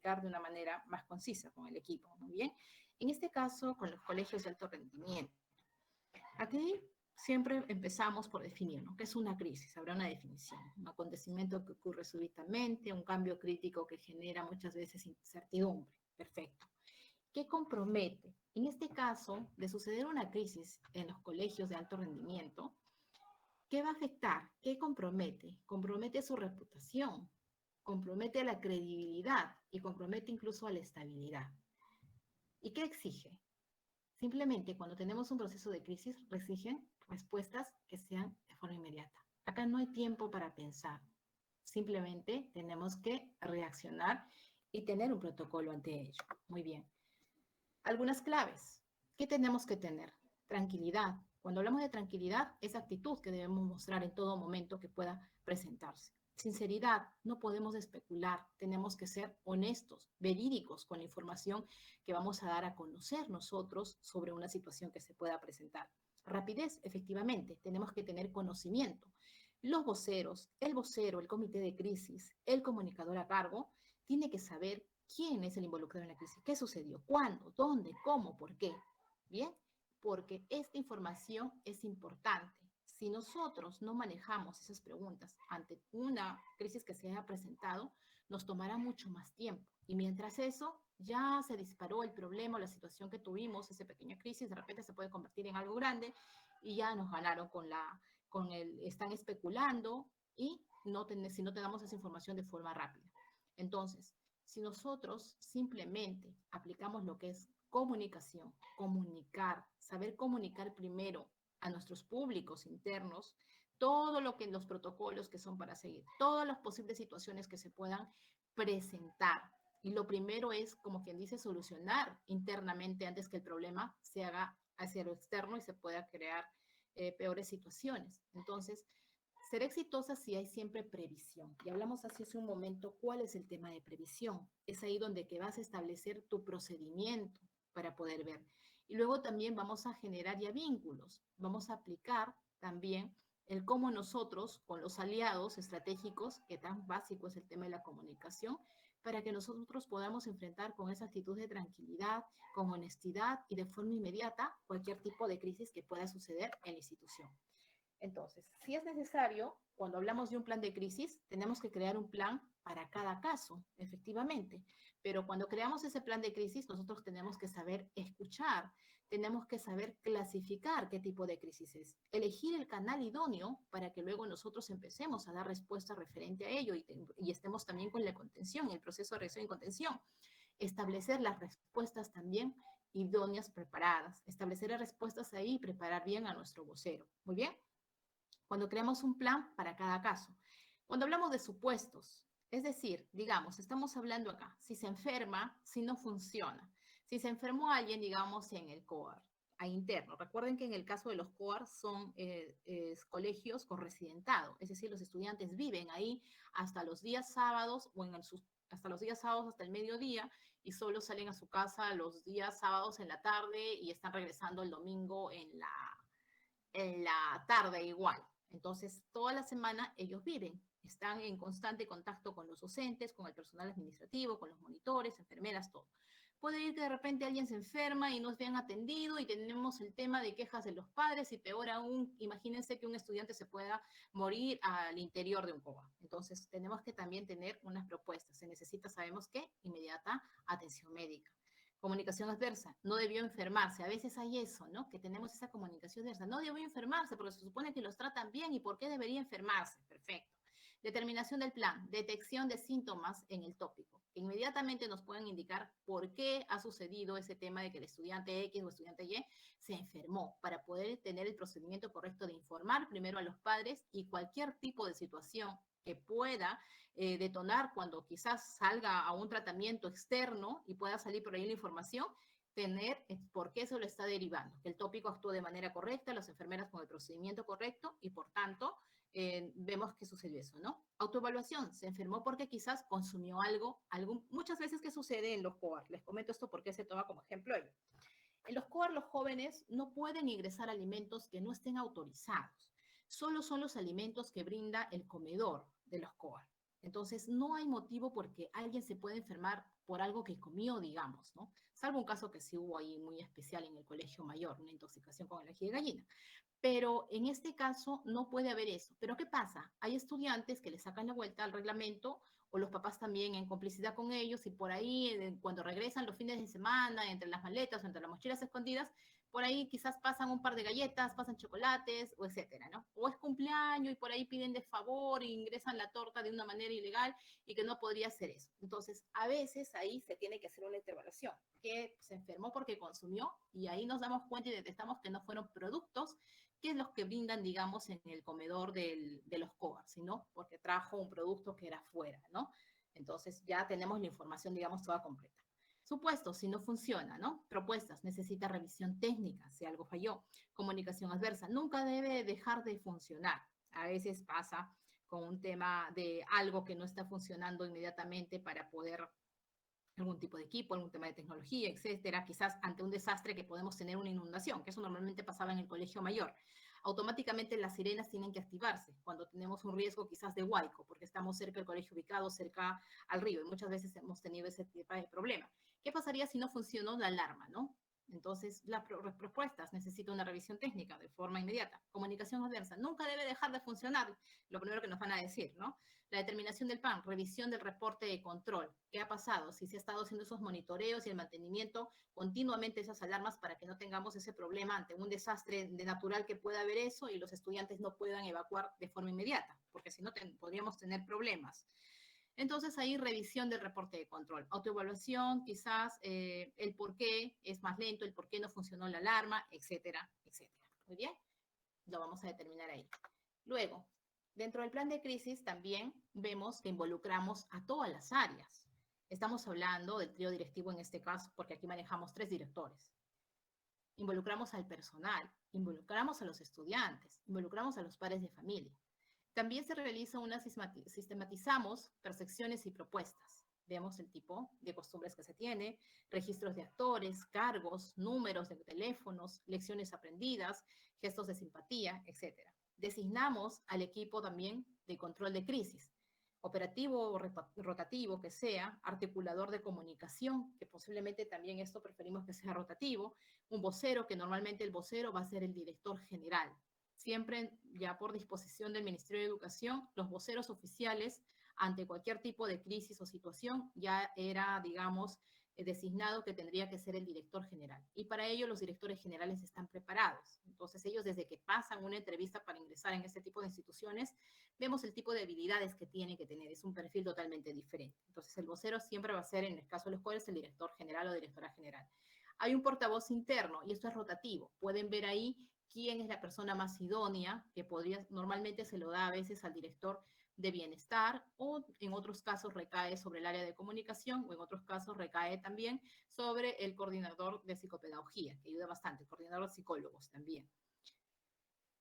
explicar de una manera más concisa con el equipo, ¿muy bien? En este caso, con los colegios de alto rendimiento. Aquí siempre empezamos por definir, ¿no? ¿Qué es una crisis? Habrá una definición. Un acontecimiento que ocurre súbitamente, un cambio crítico que genera muchas veces incertidumbre. Perfecto. ¿Qué compromete? En este caso, de suceder una crisis en los colegios de alto rendimiento, ¿qué va a afectar? ¿Qué compromete? Compromete su reputación, compromete la credibilidad y compromete incluso a la estabilidad. ¿Y qué exige? Simplemente cuando tenemos un proceso de crisis, exigen respuestas que sean de forma inmediata. Acá no hay tiempo para pensar. Simplemente tenemos que reaccionar y tener un protocolo ante ello. Muy bien. Algunas claves. ¿Qué tenemos que tener? Tranquilidad. Cuando hablamos de tranquilidad, esa actitud que debemos mostrar en todo momento que pueda presentarse. Sinceridad, no podemos especular, tenemos que ser honestos, verídicos con la información que vamos a dar a conocer nosotros sobre una situación que se pueda presentar. Rapidez, efectivamente, tenemos que tener conocimiento. Los voceros, el vocero, el comité de crisis, el comunicador a cargo, tiene que saber quién es el involucrado en la crisis, qué sucedió, cuándo, dónde, cómo, por qué. ¿Bien? Porque esta información es importante. Si nosotros no manejamos esas preguntas ante una crisis que se haya presentado, nos tomará mucho más tiempo. Y mientras eso, ya se disparó el problema o la situación que tuvimos, esa pequeña crisis, de repente se puede convertir en algo grande y ya nos ganaron están especulando y si no tenemos esa información de forma rápida. Entonces, si nosotros simplemente aplicamos lo que es comunicación, comunicar, saber comunicar primero a nuestros públicos internos, todo lo que los protocolos que son para seguir, todas las posibles situaciones que se puedan presentar. Y lo primero es, como quien dice, solucionar internamente antes que el problema se haga hacia lo externo y se pueda crear peores situaciones. Entonces, ser exitosa si hay siempre previsión. Y hablamos hace un momento cuál es el tema de previsión. Es ahí donde que vas a establecer tu procedimiento para poder ver. Y luego también vamos a generar ya vínculos. Vamos a aplicar también el cómo nosotros, con los aliados estratégicos, que tan básico es el tema de la comunicación, para que nosotros podamos enfrentar con esa actitud de tranquilidad, con honestidad y de forma inmediata cualquier tipo de crisis que pueda suceder en la institución. Entonces, si es necesario, cuando hablamos de un plan de crisis, tenemos que crear un plan para cada caso, efectivamente. Pero cuando creamos ese plan de crisis, nosotros tenemos que saber escuchar, tenemos que saber clasificar qué tipo de crisis es, elegir el canal idóneo para que luego nosotros empecemos a dar respuesta referente a ello y estemos también con la contención, el proceso de reacción y contención. Establecer las respuestas también idóneas preparadas, establecer las respuestas ahí y preparar bien a nuestro vocero. Muy bien. Cuando creamos un plan para cada caso. Cuando hablamos de supuestos, es decir, digamos, estamos hablando acá, si se enferma, si no funciona, si se enfermó alguien, digamos, en el COAR, a interno. Recuerden que en el caso de los COAR son colegios con residentado, es decir, los estudiantes viven ahí hasta los días sábados o hasta los días sábados hasta el mediodía y solo salen a su casa los días sábados en la tarde y están regresando el domingo en la tarde igual. Entonces, toda la semana ellos viven, están en constante contacto con los docentes, con el personal administrativo, con los monitores, enfermeras, todo. Puede ir que de repente alguien se enferma y no es bien atendido y tenemos el tema de quejas de los padres y peor aún, imagínense que un estudiante se pueda morir al interior de un COA. Entonces, tenemos que también tener unas propuestas. Se necesita, sabemos qué, inmediata atención médica. Comunicación adversa, no debió enfermarse. A veces hay eso, ¿no? Que tenemos esa comunicación adversa. No debió enfermarse porque se supone que los tratan bien y ¿por qué debería enfermarse? Perfecto. Determinación del plan, detección de síntomas en el tópico, que inmediatamente nos pueden indicar por qué ha sucedido ese tema de que el estudiante X o estudiante Y se enfermó, para poder tener el procedimiento correcto de informar primero a los padres y cualquier tipo de situación que pueda detonar cuando quizás salga a un tratamiento externo y pueda salir por ahí la información, tener por qué se lo está derivando, que el tópico actuó de manera correcta, las enfermeras con el procedimiento correcto y por tanto vemos que sucedió eso, ¿no? Autoevaluación, se enfermó porque quizás consumió muchas veces que sucede en los COAR, les comento esto porque se toma como ejemplo ahí. En los COAR los jóvenes no pueden ingresar alimentos que no estén autorizados, solo son los alimentos que brinda el comedor de los COAR. Entonces, no hay motivo porque alguien se puede enfermar por algo que comió, digamos, ¿no? Salvo un caso que sí hubo ahí muy especial en el colegio mayor, una intoxicación con el ají de gallina. Pero en este caso no puede haber eso. ¿Pero qué pasa? Hay estudiantes que le sacan la vuelta al reglamento o los papás también en complicidad con ellos y por ahí cuando regresan los fines de semana, entre las maletas o entre las mochilas escondidas, por ahí quizás pasan un par de galletas, pasan chocolates o etcétera, ¿no? O es cumpleaños y por ahí piden de favor e ingresan la torta de una manera ilegal y que no podría ser eso. Entonces, a veces ahí se tiene que hacer una intervención, que se enfermó porque consumió y ahí nos damos cuenta y detectamos que no fueron productos que es los que brindan, digamos, en el comedor de los COAR, sino porque trajo un producto que era fuera, ¿no? Entonces ya tenemos la información, digamos, toda completa. Supuestos, si no funciona, ¿no? Propuestas, necesita revisión técnica, si algo falló. Comunicación adversa, nunca debe dejar de funcionar. A veces pasa con un tema de algo que no está funcionando inmediatamente para poder algún tipo de equipo, algún tema de tecnología, etcétera, quizás ante un desastre que podemos tener una inundación, que eso normalmente pasaba en el colegio mayor. Automáticamente las sirenas tienen que activarse cuando tenemos un riesgo quizás de huaico, porque estamos cerca del colegio ubicado, cerca al río, y muchas veces hemos tenido ese tipo de problema. ¿Qué pasaría si no funcionó la alarma, no? Entonces, las propuestas necesitan una revisión técnica de forma inmediata. Comunicación adversa, nunca debe dejar de funcionar, lo primero que nos van a decir, ¿no? La determinación del PAN, revisión del reporte de control. ¿Qué ha pasado? Si se ha estado haciendo esos monitoreos y el mantenimiento continuamente de esas alarmas para que no tengamos ese problema ante un desastre de natural que pueda haber eso y los estudiantes no puedan evacuar de forma inmediata, porque si no podríamos tener problemas. Entonces ahí revisión del reporte de control, autoevaluación, quizás el por qué es más lento, el por qué no funcionó la alarma, etcétera, etcétera. Muy bien, lo vamos a determinar ahí. Luego, dentro del plan de crisis también vemos que involucramos a todas las áreas. Estamos hablando del trío directivo en este caso, porque aquí manejamos 3 directores. Involucramos al personal, involucramos a los estudiantes, involucramos a los padres de familia. También se realiza sistematizamos percepciones y propuestas. Vemos el tipo de costumbres que se tiene, registros de actores, cargos, números de teléfonos, lecciones aprendidas, gestos de simpatía, etc. Designamos al equipo también de control de crisis, operativo o rotativo que sea, articulador de comunicación, que posiblemente también esto preferimos que sea rotativo, un vocero, que normalmente el vocero va a ser el director general. Siempre ya por disposición del Ministerio de Educación, los voceros oficiales ante cualquier tipo de crisis o situación ya era, digamos, designado que tendría que ser el director general. Y para ello los directores generales están preparados. Entonces ellos desde que pasan una entrevista para ingresar en este tipo de instituciones, vemos el tipo de habilidades que tiene que tener. Es un perfil totalmente diferente. Entonces el vocero siempre va a ser, en el caso de los cuales, el director general o directora general. Hay un portavoz interno y esto es rotativo. Pueden ver ahí quién es la persona más idónea, que podría, normalmente se lo da a veces al director de bienestar o en otros casos recae sobre el área de comunicación o en otros casos recae también sobre el coordinador de psicopedagogía, que ayuda bastante, el coordinador de psicólogos también.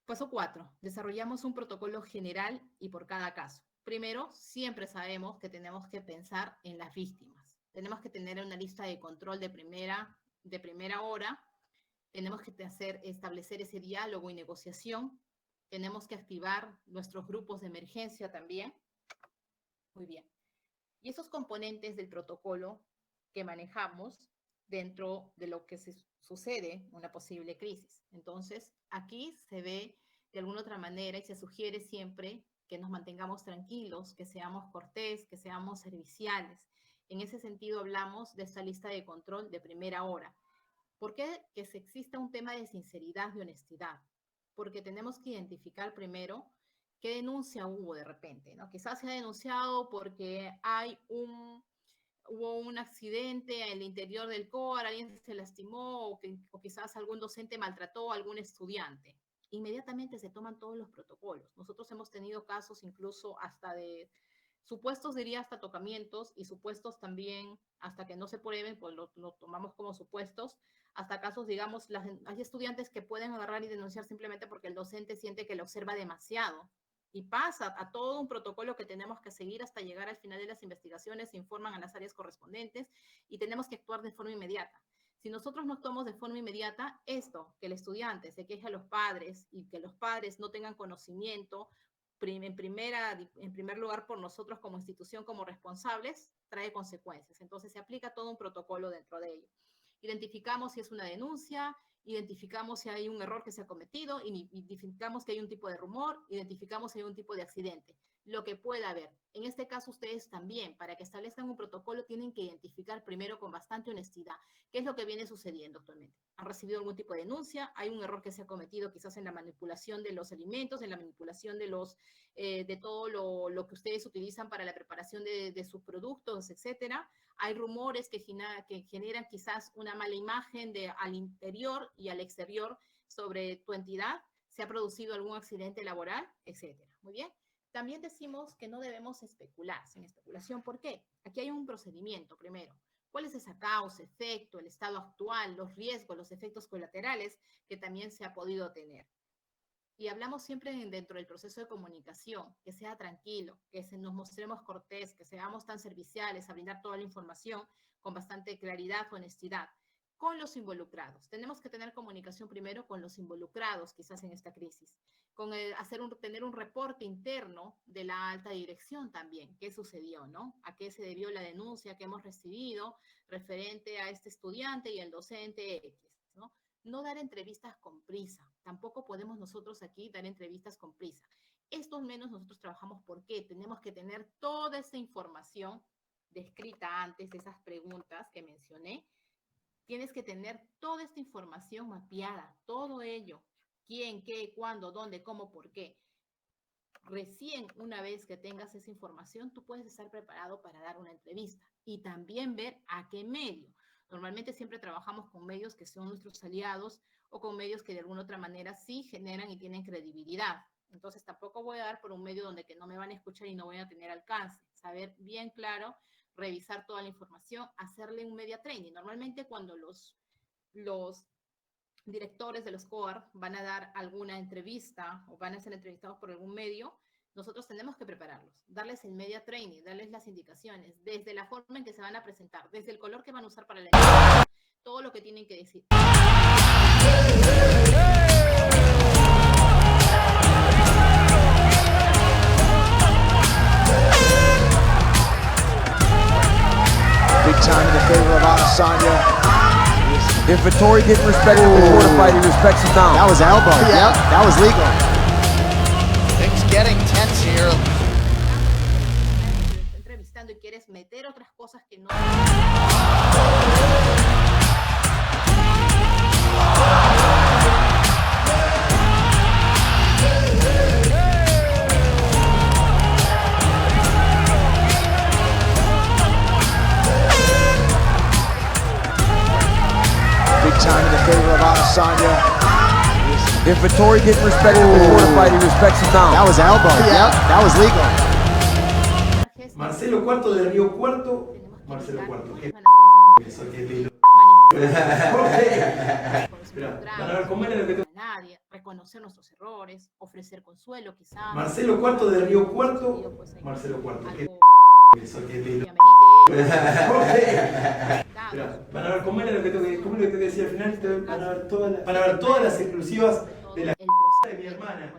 Paso 4. Desarrollamos un protocolo general y por cada caso. Primero, siempre sabemos que tenemos que pensar en las víctimas. Tenemos que tener una lista de control de primera hora. Tenemos que establecer ese diálogo y negociación. Tenemos que activar nuestros grupos de emergencia también. Muy bien. Y esos componentes del protocolo que manejamos dentro de lo que sucede una posible crisis. Entonces, aquí se ve de alguna otra manera y se sugiere siempre que nos mantengamos tranquilos, que seamos cortés, que seamos serviciales. En ese sentido hablamos de esta lista de control de primera hora. ¿Por qué? Que se exista un tema de sinceridad y honestidad. Porque tenemos que identificar primero qué denuncia hubo de repente, ¿no? Quizás se ha denunciado porque hubo un accidente en el interior del COAR, alguien se lastimó o quizás algún docente maltrató a algún estudiante. Inmediatamente se toman todos los protocolos. Nosotros hemos tenido casos incluso hasta de supuestos, diría hasta tocamientos y supuestos también hasta que no se prueben, pues lo tomamos como supuestos, hasta casos, digamos, hay estudiantes que pueden agarrar y denunciar simplemente porque el docente siente que le observa demasiado y pasa a todo un protocolo que tenemos que seguir hasta llegar al final de las investigaciones, se informan a las áreas correspondientes y tenemos que actuar de forma inmediata. Si nosotros no actuamos de forma inmediata, esto, que el estudiante se queje a los padres y que los padres no tengan conocimiento, en primer lugar por nosotros como institución, como responsables, trae consecuencias. Entonces se aplica todo un protocolo dentro de ello. Identificamos si es una denuncia, identificamos si hay un error que se ha cometido, identificamos que hay un tipo de rumor, identificamos si hay un tipo de accidente, lo que pueda haber. En este caso, ustedes también, para que establezcan un protocolo, tienen que identificar primero con bastante honestidad qué es lo que viene sucediendo actualmente. ¿Han recibido algún tipo de denuncia? ¿Hay un error que se ha cometido quizás en la manipulación de los alimentos, en la manipulación de todo lo que ustedes utilizan para la preparación de sus productos, etcétera? Hay rumores que generan quizás una mala imagen al interior y al exterior sobre tu entidad. ¿Se ha producido algún accidente laboral? Etcétera. Muy bien. También decimos que no debemos especular. Sin especulación, ¿por qué? Aquí hay un procedimiento primero. ¿Cuál es esa causa, efecto, el estado actual, los riesgos, los efectos colaterales que también se ha podido tener? Y hablamos siempre dentro del proceso de comunicación, que sea tranquilo, que nos mostremos cortés, que seamos tan serviciales, a brindar toda la información con bastante claridad, honestidad, con los involucrados. Tenemos que tener comunicación primero con los involucrados, quizás en esta crisis, tener un reporte interno de la alta dirección también, qué sucedió, ¿no? A qué se debió la denuncia que hemos recibido referente a este estudiante y el docente X, ¿no? No dar entrevistas con prisa. Tampoco podemos nosotros aquí dar entrevistas con prisa. Esto al menos nosotros trabajamos porque tenemos que tener toda esa información descrita antes de esas preguntas que mencioné. Tienes que tener toda esta información mapeada, todo ello. ¿Quién, qué, cuándo, dónde, cómo, por qué? Recién una vez que tengas esa información, tú puedes estar preparado para dar una entrevista y también ver a qué medio. Normalmente siempre trabajamos con medios que son nuestros aliados o con medios que de alguna otra manera sí generan y tienen credibilidad. Entonces tampoco voy a dar por un medio donde que no me van a escuchar y no voy a tener alcance. Saber bien claro, revisar toda la información, hacerle un media training. Normalmente cuando los directores de los COAR van a dar alguna entrevista o van a ser entrevistados por algún medio, nosotros tenemos que prepararlos, darles el media training, darles las indicaciones, desde la forma en que se van a presentar, desde el color que van a usar para la entrevista, todo lo que tienen que decir. Big time in the favor of Adesanya. If Vettori didn't respect him before the fight, he respects him now. That was an elbow. Yep, that was legal. Things getting tense here. Entrevistando y quieres meter otras cosas que no. Big time in the favor of Adesanya. If Vettori didn't respect him before the fight, he respects him now. That was an elbow. Yep, that was legal. Marcelo Cuarto de Río Cuarto. Marcelo Cuarto. ¿Qué? Eso, qué lindo. Van a ver cómo era lo que te... Nadie, reconocer nuestros errores, ofrecer consuelo quizás. Marcelo Cuarto de Río Cuarto. Marcelo Cuarto. ¿Qué? Eso, qué lindo. Van a ver cómo era lo que te decía al final. Van a ver todas las exclusivas de la de mi hermana.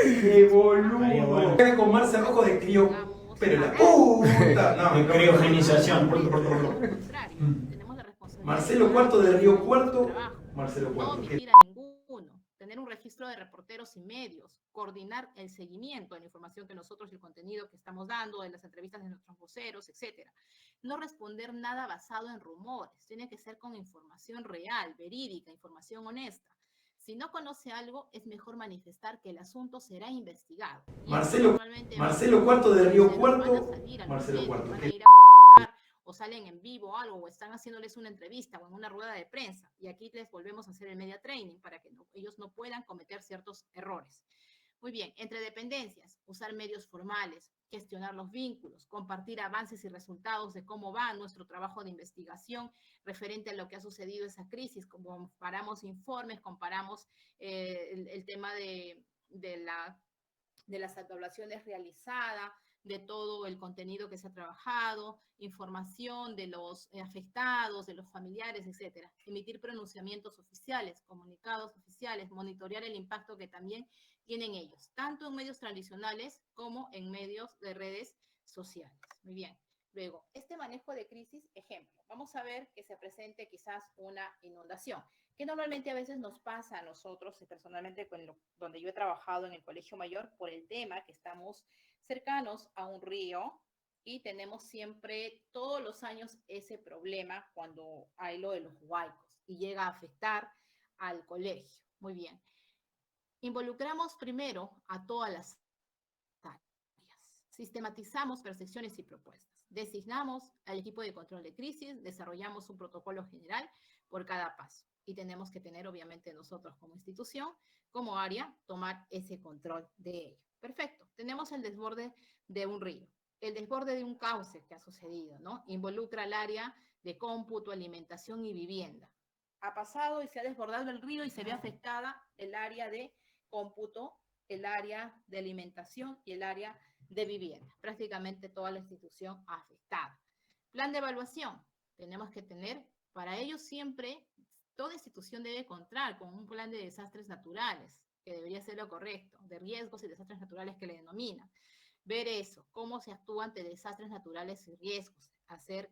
¡Qué boludo! Con Marce Rojo de Crio. Pero la puta. No, criogenización. Marcelo Cuarto de Río Cuarto. Marcelo Cuarto. No mentir a ninguno. Tener un registro de reporteros y medios. Coordinar el seguimiento de la información que nosotros, el contenido que estamos dando, de las entrevistas de nuestros voceros, etcétera. No responder nada basado en rumores. Tiene que ser con información real, verídica, información honesta. Si no conoce algo, es mejor manifestar que el asunto será investigado. Marcelo Cuarto de Río Cuarto. Marcelo Cuarto. Van a ir a publicar, o salen en vivo o algo, o están haciéndoles una entrevista o en una rueda de prensa. Y aquí les volvemos a hacer el media training para que ellos no puedan cometer ciertos errores. Muy bien, entre dependencias, usar medios formales, gestionar los vínculos, compartir avances y resultados de cómo va nuestro trabajo de investigación referente a lo que ha sucedido esa crisis, comparamos informes, comparamos el tema de la de las evaluaciones realizadas, de todo el contenido que se ha trabajado, información de los afectados, de los familiares, etcétera. Emitir pronunciamientos oficiales, comunicados oficiales, monitorear el impacto que también tienen ellos, tanto en medios tradicionales como en medios de redes sociales. Muy bien. Luego, este manejo de crisis, ejemplo, vamos a ver que se presente quizás una inundación, que normalmente a veces nos pasa a nosotros, personalmente donde yo he trabajado en el Colegio Mayor, por el tema que estamos cercanos a un río y tenemos siempre, todos los años, ese problema cuando hay lo de los huaicos y llega a afectar al colegio. Muy bien. Involucramos primero a todas las áreas. Sistematizamos percepciones y propuestas. Designamos al equipo de control de crisis, desarrollamos un protocolo general por cada paso. Y tenemos que tener, obviamente, nosotros como institución, como área, tomar ese control de ello. Perfecto. Tenemos el desborde de un río, el desborde de un cauce que ha sucedido, ¿no? Involucra al área de cómputo, alimentación y vivienda. Ha pasado y se ha desbordado el río y se ve afectada el área de cómputo, el área de alimentación y el área de vivienda. Prácticamente toda la institución afectada. Plan de evaluación. Tenemos que tener, para ello siempre, toda institución debe contar con un plan de desastres naturales, que debería ser lo correcto, de riesgos y desastres naturales que le denominan. Ver eso, cómo se actúa ante desastres naturales y riesgos, hacer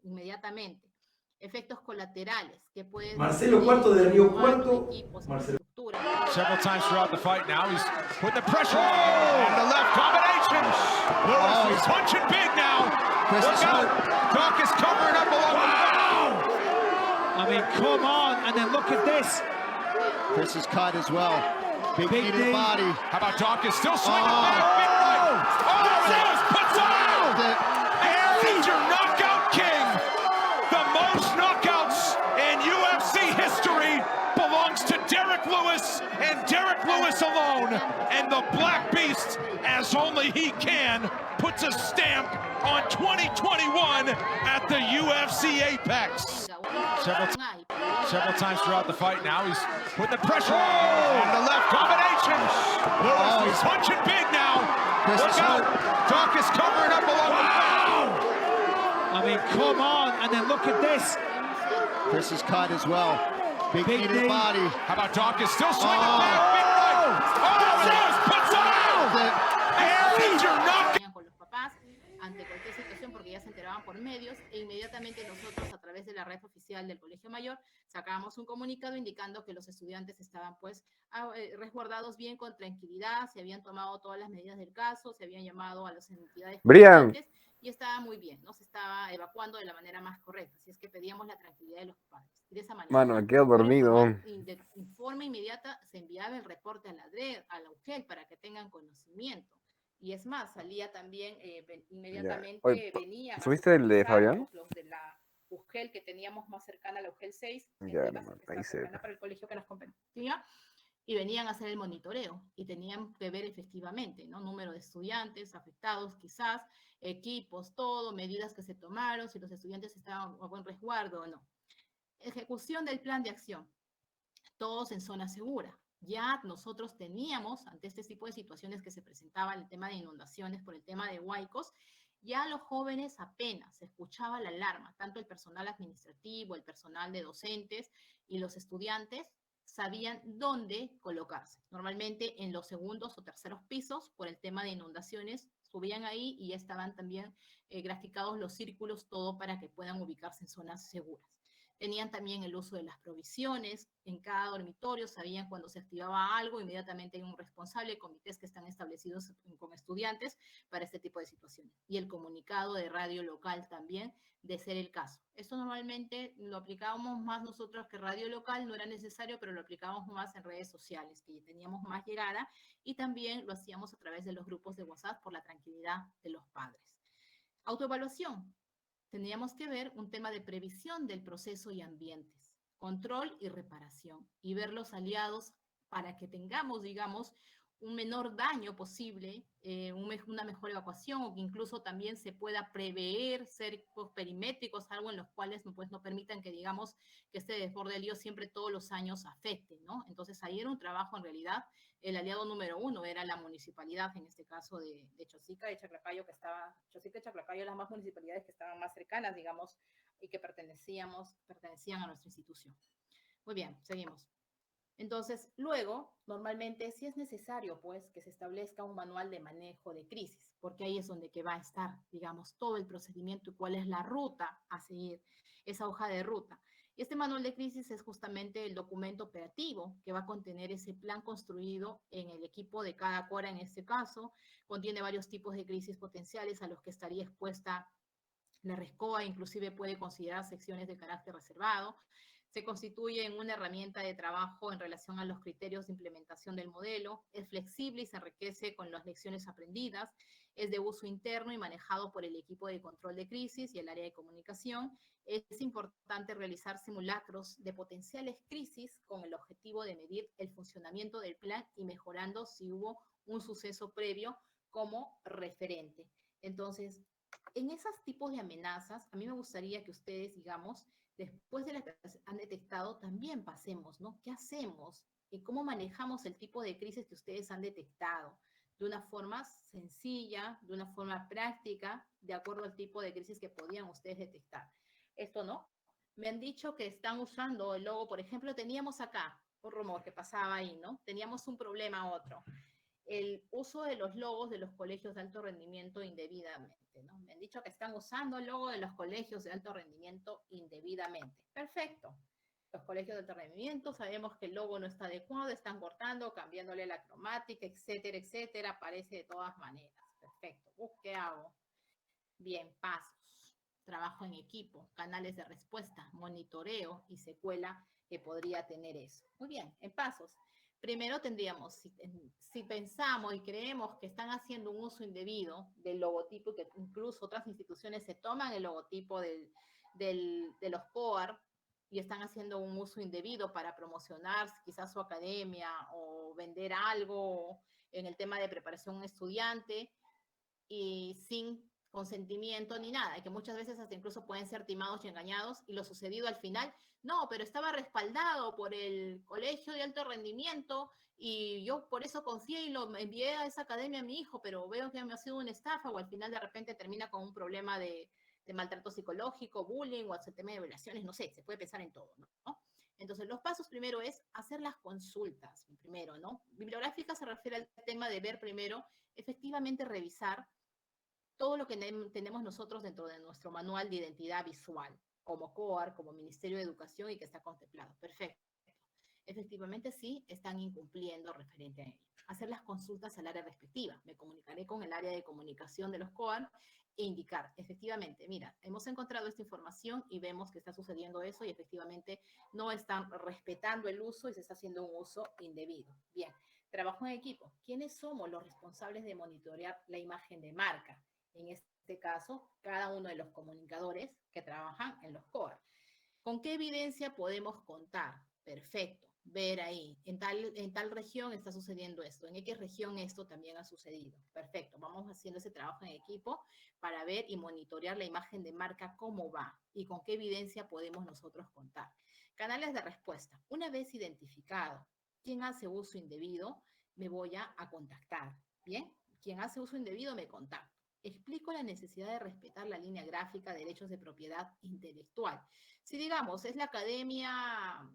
inmediatamente. Efectos colaterales que pueden... Marcelo Cuarto de Río Cuarto. Marcelo. Several times throughout the fight now. He's putting the pressure on the left combination. Lewis is punching big now. Look out. Doc is covering up along the... I mean, come on, and then look at this. Chris is cut as well. Big knee to the body. How about Doc is still swinging back? Big right. Oh, Lewis puts him out. And future knockout king. The most knockouts in UFC history belongs to Derek Lewis and Derek Lewis alone. And the Black Beast, as only he can, puts a stamp on 2021 at the UFC Apex. Several times throughout the fight now. He's putting the pressure on the left combination. Lewis is punching big now. Look out. Doc is covering up along the... I mean, come on, and then look at this. Chris is cut as well. Big knee to the body. How about Doc is still swinging back? Big right. Oh, Lewis puts him out. And future knockout. Con los papás ante cualquier situación porque ya se enteraban por medios e inmediatamente nosotros a través de la red oficial del Colegio Mayor sacábamos un comunicado indicando que los estudiantes estaban pues resguardados bien con tranquilidad, se habían tomado todas las medidas del caso, se habían llamado a las entidades competentes y estaba muy bien, ¿no? Se estaba evacuando de la manera más correcta, así es que pedíamos la tranquilidad de los padres. Y de esa manera, Mano, me quedo dormido. de forma inmediata se enviaba el reporte a la UGEL para que tengan conocimiento. Y es más, salía también inmediatamente, Oye, venía. ¿subiste el de Fabián? Los de la UGEL que teníamos más cercana a la UGEL 6, Ya, que no, está ahí se... cercana para el colegio que nos competía, y venían a hacer el monitoreo y tenían que ver efectivamente, ¿no? Número de estudiantes afectados, quizás, equipos, todo, medidas que se tomaron, si los estudiantes estaban a buen resguardo o no. Ejecución del plan de acción. Todos en zona segura. Ya nosotros teníamos, ante este tipo de situaciones que se presentaban, el tema de inundaciones por el tema de huaicos, ya los jóvenes apenas se escuchaba la alarma, tanto el personal administrativo, el personal de docentes y los estudiantes sabían dónde colocarse. Normalmente en los segundos o terceros pisos, por el tema de inundaciones, subían ahí y ya estaban también graficados los círculos, todo para que puedan ubicarse en zonas seguras. Tenían también el uso de las provisiones, en cada dormitorio sabían cuando se activaba algo, inmediatamente hay un responsable, comités que están establecidos con estudiantes para este tipo de situaciones. Y el comunicado de radio local también, de ser el caso. Esto normalmente lo aplicábamos más nosotros que radio local, no era necesario, pero lo aplicábamos más en redes sociales, que teníamos más llegada, y también lo hacíamos a través de los grupos de WhatsApp por la tranquilidad de los padres. Autoevaluación. Teníamos que ver un tema de previsión del proceso y ambientes, control y reparación, y ver los aliados para que tengamos, digamos, un menor daño posible, una mejor evacuación, o que incluso también se pueda prever cercos perimétricos, algo en los cuales pues, no permitan que, digamos, que este desborde del río siempre todos los años afecte, ¿no? Entonces ahí era un trabajo, en realidad, el aliado número uno era la municipalidad, en este caso de Chosica, de Chaclacayo, Chosica y Chaclacayo, las más municipalidades que estaban más cercanas, digamos, y que pertenecían a nuestra institución. Muy bien, seguimos. Entonces, luego, normalmente sí es necesario, pues, que se establezca un manual de manejo de crisis, porque ahí es donde que va a estar, digamos, todo el procedimiento y cuál es la ruta a seguir, esa hoja de ruta. Y este manual de crisis es justamente el documento operativo que va a contener ese plan construido en el equipo de cada CORA en este caso. Contiene varios tipos de crisis potenciales a los que estaría expuesta la RESCOA, inclusive puede considerar secciones de carácter reservado. Se constituye en una herramienta de trabajo en relación a los criterios de implementación del modelo, es flexible y se enriquece con las lecciones aprendidas, es de uso interno y manejado por el equipo de control de crisis y el área de comunicación. Es importante realizar simulacros de potenciales crisis con el objetivo de medir el funcionamiento del plan y mejorando si hubo un suceso previo como referente. Entonces, en esos tipos de amenazas, a mí me gustaría que ustedes, digamos, después de las que han detectado, también pasemos, ¿no? ¿Qué hacemos? ¿Y cómo manejamos el tipo de crisis que ustedes han detectado? De una forma sencilla, de una forma práctica, de acuerdo al tipo de crisis que podían ustedes detectar. Esto no. Me han dicho que están usando el logo, por ejemplo, teníamos acá un rumor que pasaba ahí, ¿no? Teníamos un problema otro. El uso de los logos de los colegios de alto rendimiento indebidamente, ¿no? Me han dicho que están usando el logo de los colegios de alto rendimiento indebidamente. Perfecto. Los colegios de alto rendimiento, sabemos que el logo no está adecuado, están cortando, cambiándole la cromática, etcétera, etcétera, aparece de todas maneras. Perfecto. ¿Qué hago? Bien, pasos. Trabajo en equipo, canales de respuesta, monitoreo y secuela que podría tener eso. Muy bien, en pasos. Primero tendríamos, si pensamos y creemos que están haciendo un uso indebido del logotipo, que incluso otras instituciones se toman el logotipo de los COAR y están haciendo un uso indebido para promocionar quizás su academia o vender algo en el tema de preparación a un estudiante y sin consentimiento ni nada, y que muchas veces hasta incluso pueden ser timados y engañados, y lo sucedido al final, no, pero estaba respaldado por el colegio de alto rendimiento, y yo por eso confié y lo envié a esa academia a mi hijo, pero veo que me ha sido una estafa, o al final de repente termina con un problema de maltrato psicológico, bullying, o el tema de violaciones, no sé, se puede pensar en todo, ¿no? Entonces, los pasos primero es hacer las consultas, primero, ¿no? Bibliográfica se refiere al tema de ver primero, efectivamente revisar todo lo que tenemos nosotros dentro de nuestro manual de identidad visual, como COAR, como Ministerio de Educación y que está contemplado. Perfecto. Efectivamente, sí, están incumpliendo referente a ello. Hacer las consultas al área respectiva. Me comunicaré con el área de comunicación de los COAR e indicar, efectivamente, mira, hemos encontrado esta información y vemos que está sucediendo eso y efectivamente no están respetando el uso y se está haciendo un uso indebido. Bien, trabajo en equipo. ¿Quiénes somos los responsables de monitorear la imagen de marca? En este caso, cada uno de los comunicadores que trabajan en los COAR. ¿Con qué evidencia podemos contar? Perfecto. Ver ahí, en tal región está sucediendo esto, en X región esto también ha sucedido. Perfecto, vamos haciendo ese trabajo en equipo para ver y monitorear la imagen de marca, cómo va y con qué evidencia podemos nosotros contar. Canales de respuesta. Una vez identificado quién hace uso indebido, me voy a contactar. ¿Bien? Quien hace uso indebido me contacta. Explico la necesidad de respetar la línea gráfica de derechos de propiedad intelectual. Si digamos, es la academia,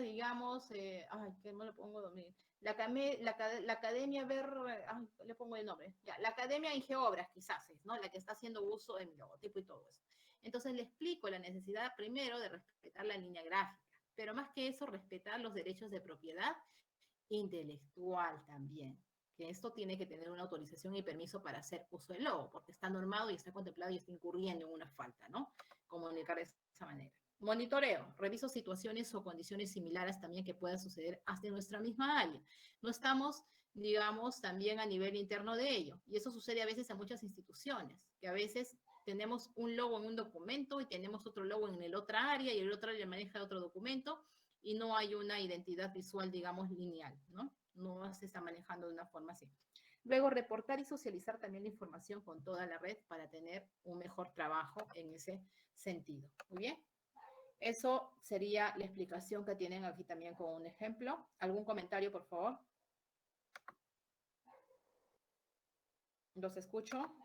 digamos, ay, ¿qué me lo pongo? La academia le pongo el nombre, ya, la academia Ingeobras quizás es, ¿no? La que está haciendo uso de mi logotipo y todo eso. Entonces le explico la necesidad primero de respetar la línea gráfica, pero más que eso, respetar los derechos de propiedad intelectual también. Que esto tiene que tener una autorización y permiso para hacer uso del logo, porque está normado y está contemplado y está incurriendo en una falta, ¿no? Comunicar de esa manera. Monitoreo. Reviso situaciones o condiciones similares también que puedan suceder hasta en nuestra misma área. No estamos, digamos, también a nivel interno de ello. Y eso sucede a veces en muchas instituciones, que a veces tenemos un logo en un documento y tenemos otro logo en el otra área y el otro área maneja otro documento y no hay una identidad visual, digamos, lineal, ¿no? No se está manejando de una forma así. Luego, reportar y socializar también la información con toda la red para tener un mejor trabajo en ese sentido. Muy bien. Eso sería la explicación que tienen aquí también con un ejemplo. ¿Algún comentario, por favor? Los escucho.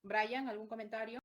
Brian, ¿algún comentario?